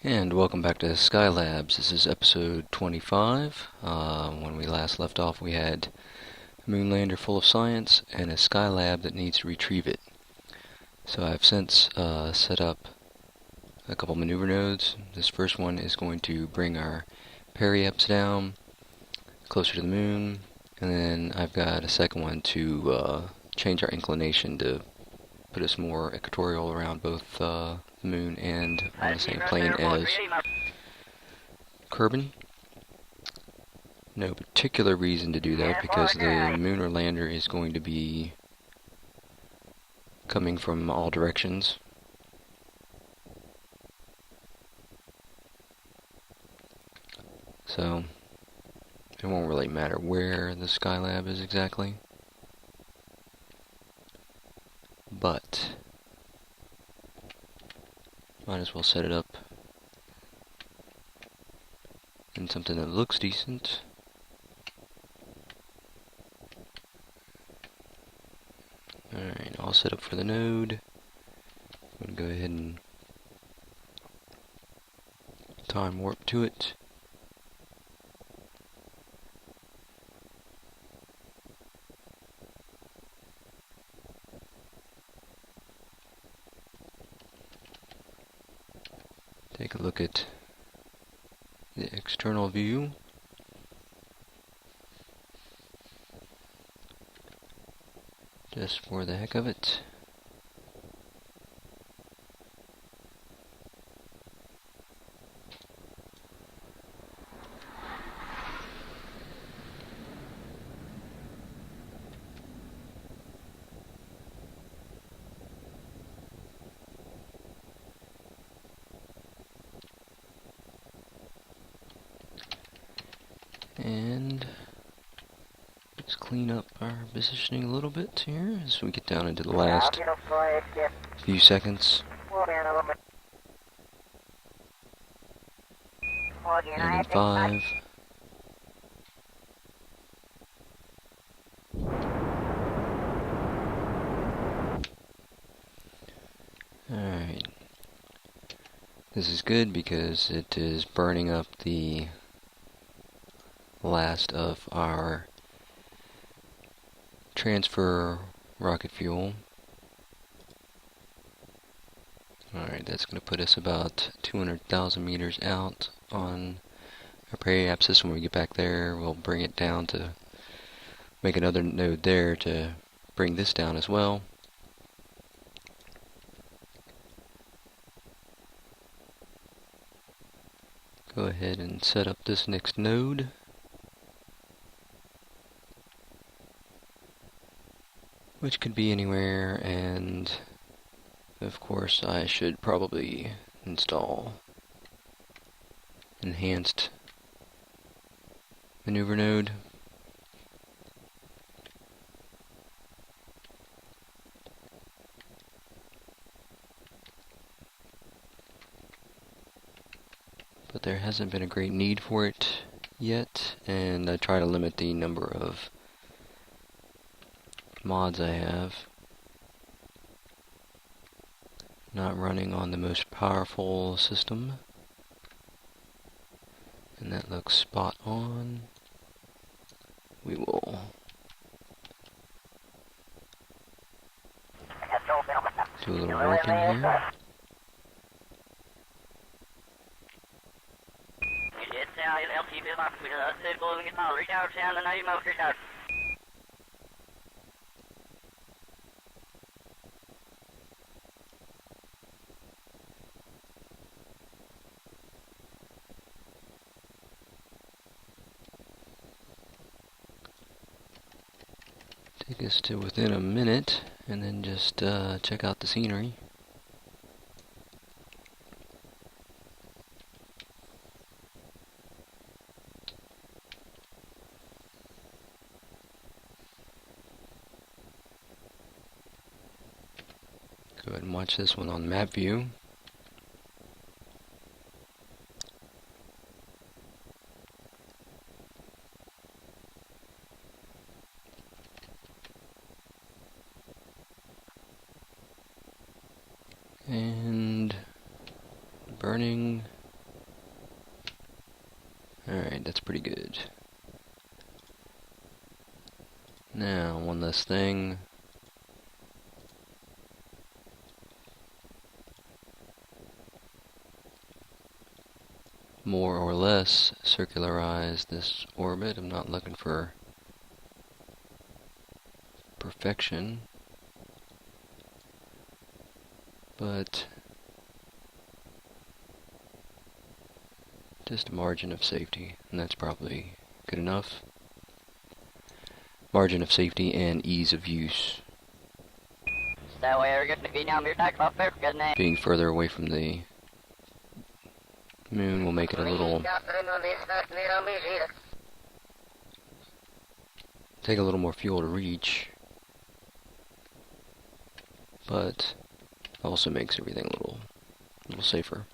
And welcome back to Skylabs. This is episode 25. When we last left off, we had a moon lander full of science and a Skylab that needs to retrieve it. So I've since set up a couple maneuver nodes. This first one is going to bring our periaps down closer to the moon, and then I've got a second one to change our inclination to put us more equatorial around both the moon and on the same plane as Kerbal. No particular reason to do that because the lunar lander is going to be coming from all directions. So it won't really matter where the Skylab is exactly. But might as well set it up in something that looks decent. Alright, all set up for the node. I'm going to go ahead and time warp to it. Take a look at the external view. Just for the heck of it. And let's clean up our positioning a little bit here as we get down into the last few seconds. And in 5. Alright. This is good because it is burning up the last of our transfer rocket fuel. Alright, that's going to put us about 200,000 meters out on our periap system. When we get back there, we'll bring it down to make another node there to bring this down as well. Go ahead and set up this next node. Which could be anywhere, and of course I should probably install enhanced maneuver node. But there hasn't been a great need for it yet, and I try to limit the number of mods I have. Not running on the most powerful system. And that looks spot on. We will do a little warping here. Take us to within a minute, and then just check out the scenery. Go ahead and watch this one on map view. And burning Alright, that's pretty good. Now, one last thing. More or less circularize this orbit. I'm not looking for perfection, but just a margin of safety, and that's probably good enough. Margin of safety and ease of use. Being further away from the moon will make it a little... take a little more fuel to reach, but also makes everything a little safer.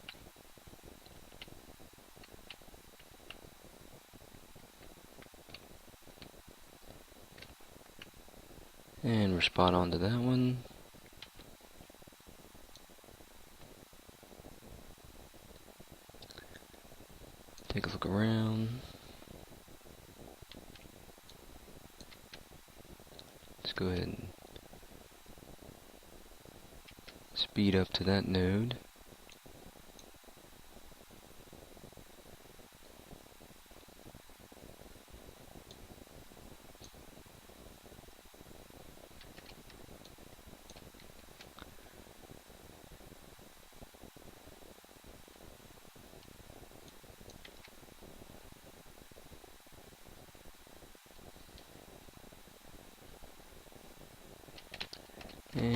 And we're spot on to that one. Take a look around. Let's go ahead and speed up to that node.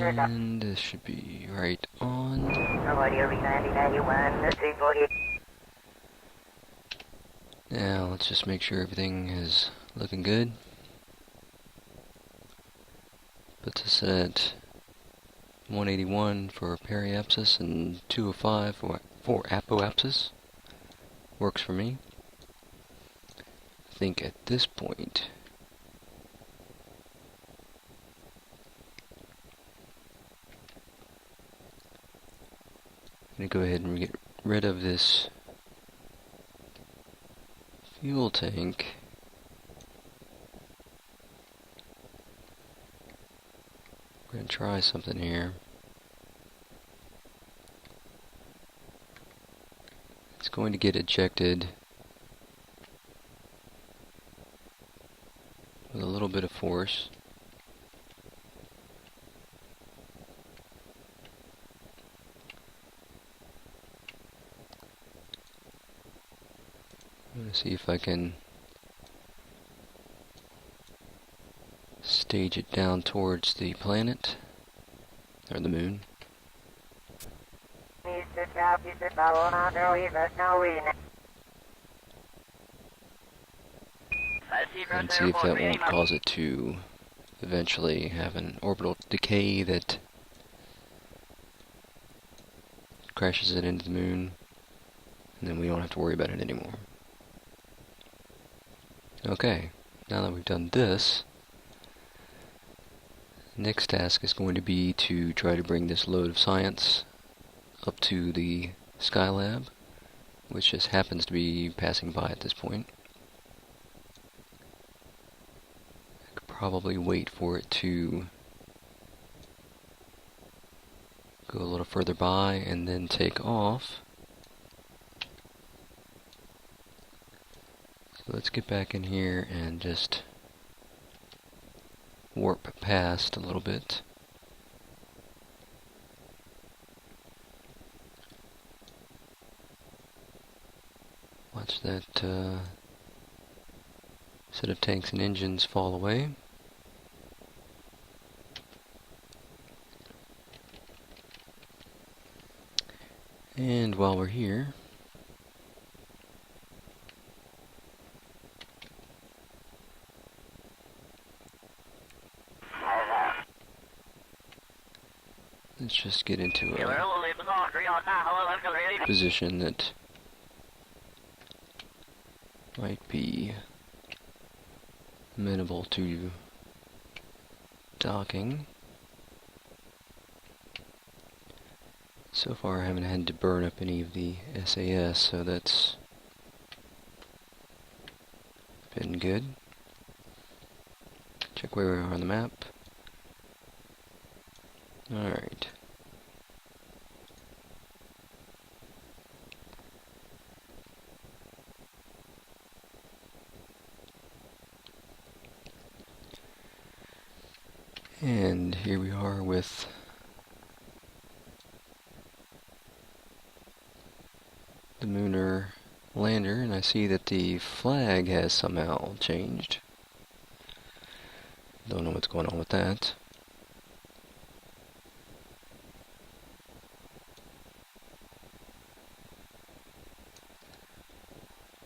And this should be right on. Now let's just make sure everything is looking good. Puts us at 181 for periapsis and 205 for apoapsis. Works for me. I think at this point I'm going to go ahead and get rid of this fuel tank. We're going to try something here. It's going to get ejected with a little bit of force. I'm going to see if I can stage it down towards the planet, or the moon. And see if that won't cause it to eventually have an orbital decay that crashes it into the moon, and then we don't have to worry about it anymore. Okay, now that we've done this, the next task is going to be to try to bring this load of science up to the Skylab, which just happens to be passing by at this point. I could probably wait for it to go a little further by and then take off. So let's get back in here and just warp past a little bit. Watch that set of tanks and engines fall away. And while we're here, let's just get into a position that might be amenable to docking. So far I haven't had to burn up any of the SAS, so that's Been good. Check where we are on the map. Alright. And here we are with the lunar lander, and I see that the flag has somehow changed. Don't know what's going on with that.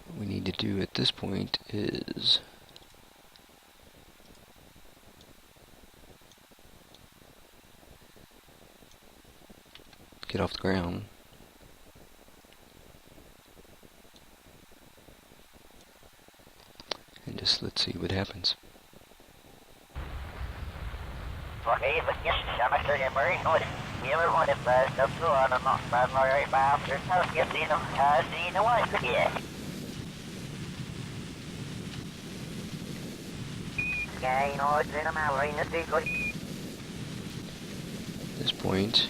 What we need to do at this point is get off the ground. And just let's see what happens. At this point,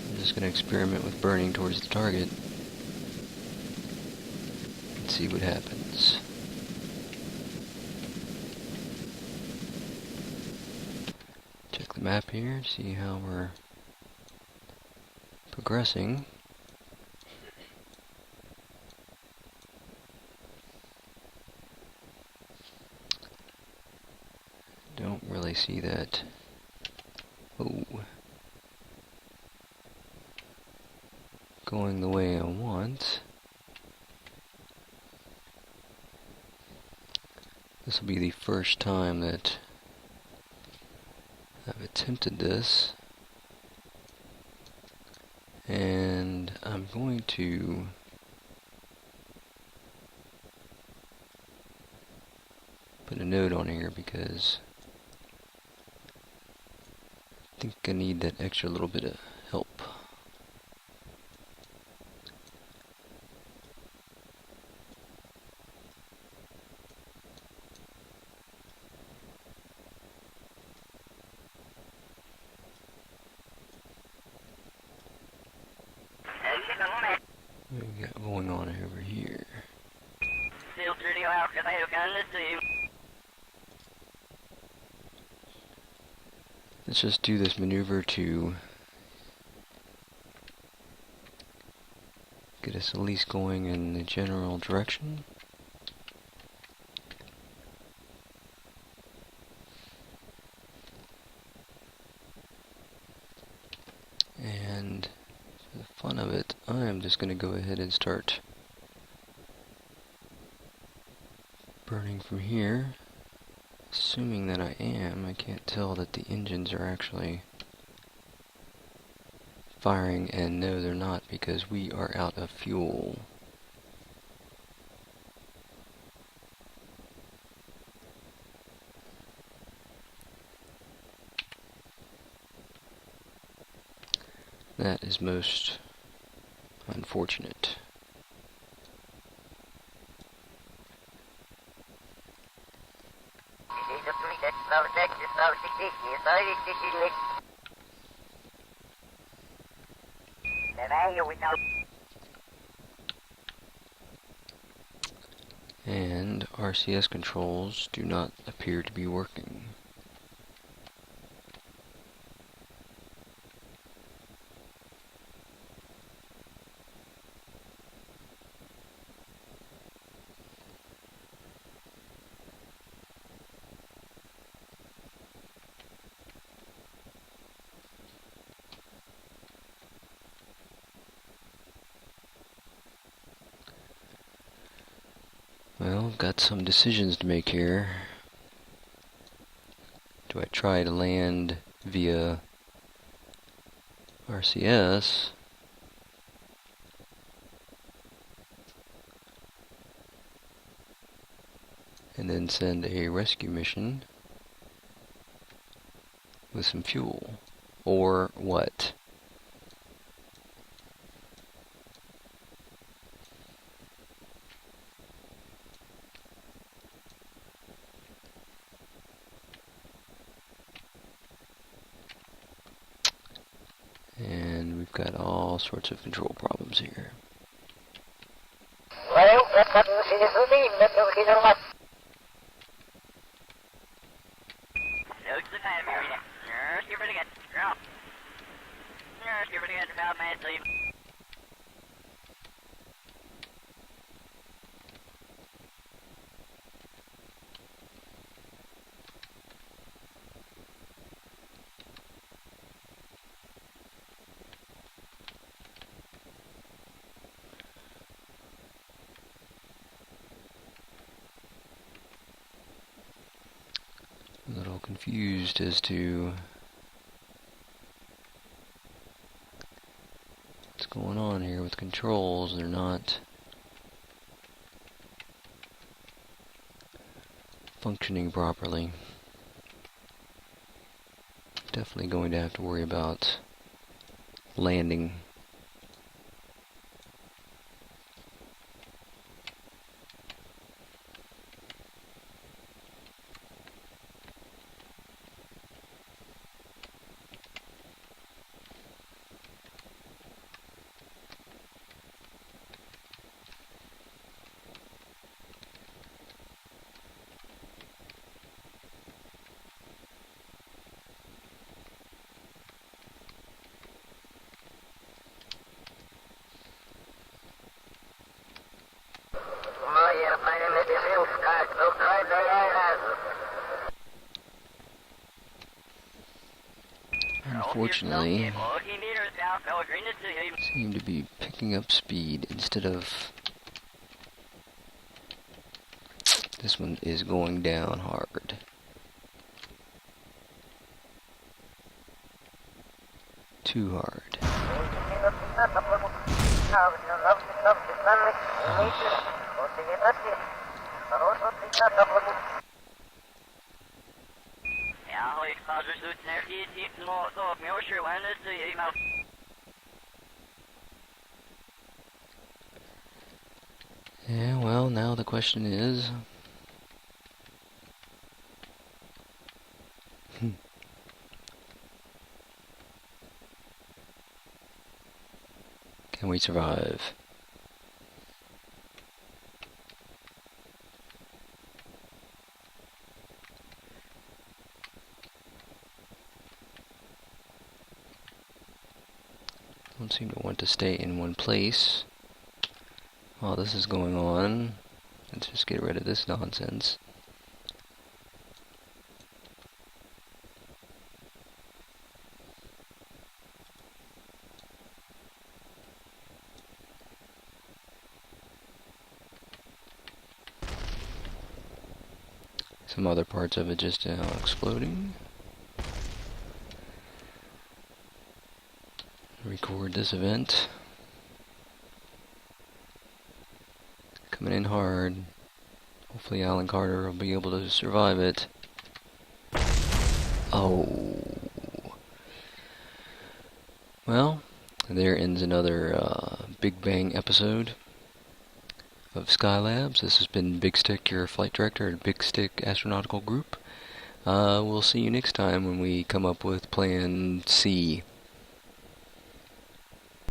I'm just going to experiment with burning towards the target and see what happens. Check the map here, see how we're progressing. Don't really see that. Oh. Going the way I want. This will be the first time that I've attempted this. And I'm going to put a note on here because I think I need that extra little bit of help. What we got going on over here? Let's just do this maneuver to get us at least going in the general direction. And for the fun of it, I am just going to go ahead and start burning from here. Assuming that I am, I can't tell that the engines are actually firing, and no, they're not, because we are out of fuel. That is most unfortunate. And RCS controls do not appear to be working. Well, I've got some decisions to make here. Do I try to land via RCS? And then send a rescue mission with some fuel? Or what? all sorts of control problems here. A little confused as to what's going on here with controls. They're not functioning properly. Definitely going to have to worry about landing. Unfortunately, seem to be picking up speed instead of... This one is going down hard. Too hard. Yeah, well, now the question is... Can we survive? Don't seem to want to stay in one place while this is going on. Let's just get rid of this nonsense. Some other parts of it just now exploding. Record this event. Coming in hard. Hopefully Alan Carter will be able to survive it. Oh. Well, there ends another Big Bang episode of Skylabs. This has been Big Stick, your flight director at Big Stick Astronautical Group. We'll see you next time when we come up with Plan C.